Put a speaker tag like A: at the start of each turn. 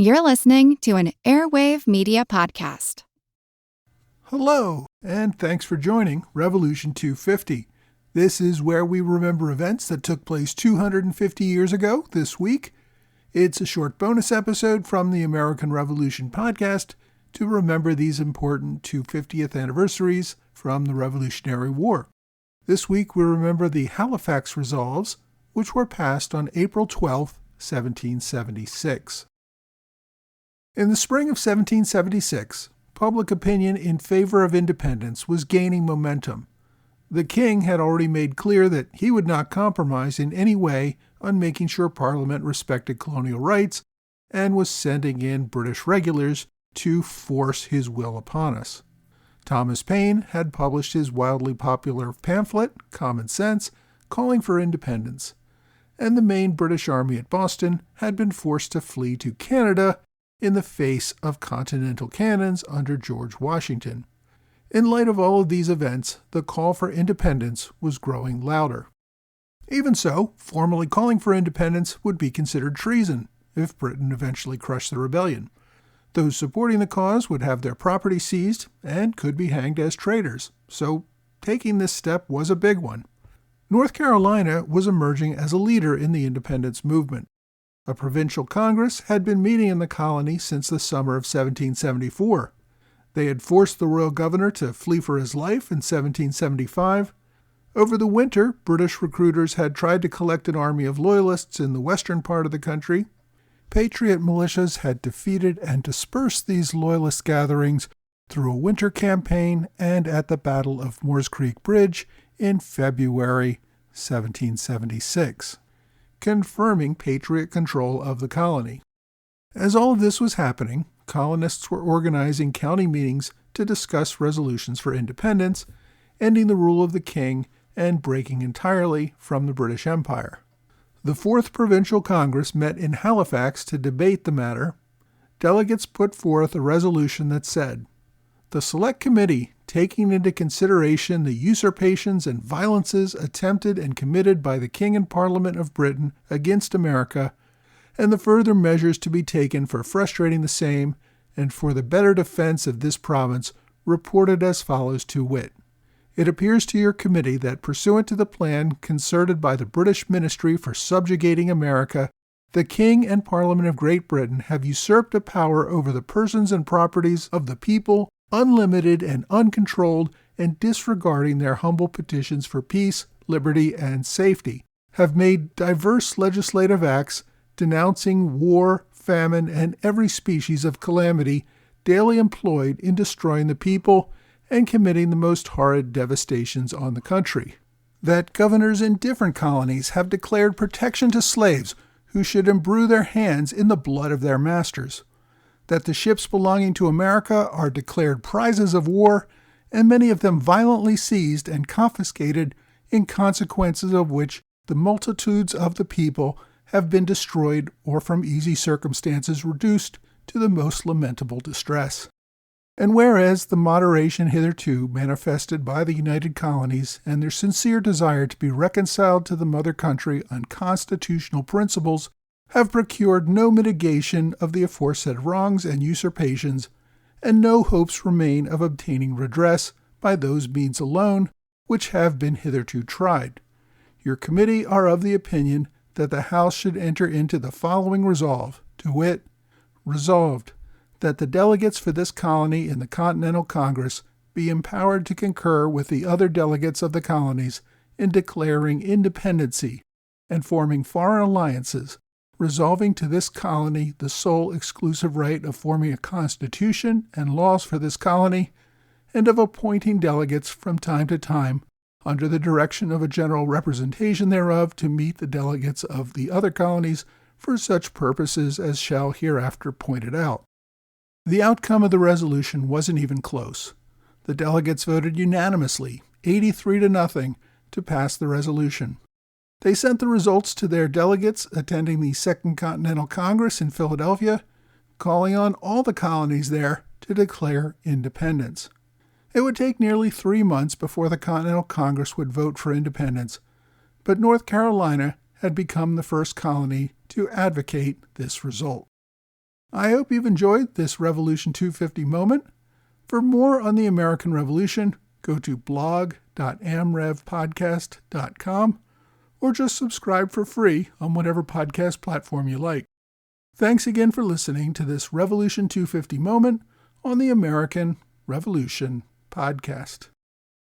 A: You're listening to an Airwave Media Podcast.
B: Hello, and thanks for joining Revolution 250. This is where we remember events that took place 250 years ago this week. It's a short bonus episode from the American Revolution podcast to remember these important 250th anniversaries from the Revolutionary War. This week we remember the Halifax Resolves, which were passed on April 12, 1776. In the spring of 1776, public opinion in favor of independence was gaining momentum. The king had already made clear that he would not compromise in any way on making sure Parliament respected colonial rights and was sending in British regulars to force his will upon us. Thomas Paine had published his wildly popular pamphlet, Common Sense, calling for independence, and the main British army at Boston had been forced to flee to Canada in the face of Continental cannons under George Washington. In light of all of these events, the call for independence was growing louder. Even so, formally calling for independence would be considered treason if Britain eventually crushed the rebellion. Those supporting the cause would have their property seized and could be hanged as traitors, so taking this step was a big one. North Carolina was emerging as a leader in the independence movement. A provincial congress had been meeting in the colony since the summer of 1774. They had forced the royal governor to flee for his life in 1775. Over the winter, British recruiters had tried to collect an army of loyalists in the western part of the country. Patriot militias had defeated and dispersed these loyalist gatherings through a winter campaign and at the Battle of Moores Creek Bridge in February 1776. Confirming Patriot control of the colony. As all of this was happening, colonists were organizing county meetings to discuss resolutions for independence, ending the rule of the king, and breaking entirely from the British Empire. The Fourth Provincial Congress met in Halifax to debate the matter. Delegates put forth a resolution that said, "The Select Committee, taking into consideration the usurpations and violences attempted and committed by the King and Parliament of Britain against America, and the further measures to be taken for frustrating the same, and for the better defense of this province, reported as follows to wit. It appears to your committee that pursuant to the plan concerted by the British Ministry for subjugating America, the King and Parliament of Great Britain have usurped a power over the persons and properties of the people, unlimited and uncontrolled, and disregarding their humble petitions for peace, liberty, and safety, have made diverse legislative acts denouncing war, famine, and every species of calamity daily employed in destroying the people and committing the most horrid devastations on the country. That governors in different colonies have declared protection to slaves who should imbrue their hands in the blood of their masters. That the ships belonging to America are declared prizes of war, and many of them violently seized and confiscated, in consequences of which the multitudes of the people have been destroyed or from easy circumstances reduced to the most lamentable distress. And whereas the moderation hitherto manifested by the United Colonies and their sincere desire to be reconciled to the mother country on constitutional principles have procured no mitigation of the aforesaid wrongs and usurpations, and no hopes remain of obtaining redress by those means alone which have been hitherto tried. Your committee are of the opinion that the House should enter into the following resolve, to wit, resolved, that the delegates for this colony in the Continental Congress be empowered to concur with the other delegates of the colonies in declaring independency and forming foreign alliances, resolving to this colony the sole exclusive right of forming a constitution and laws for this colony, and of appointing delegates from time to time under the direction of a general representation thereof to meet the delegates of the other colonies for such purposes as shall hereafter pointed out. The outcome of the resolution wasn't even close. The delegates voted unanimously, 83-0, to pass the resolution. They sent the results to their delegates attending the Second Continental Congress in Philadelphia, calling on all the colonies there to declare independence. It would take nearly 3 months before the Continental Congress would vote for independence, but North Carolina had become the first colony to advocate this result. I hope you've enjoyed this Revolution 250 moment. For more on the American Revolution, go to blog.amrevpodcast.com or just subscribe for free on whatever podcast platform you like. Thanks again for listening to this Revolution 250 moment on the American Revolution podcast.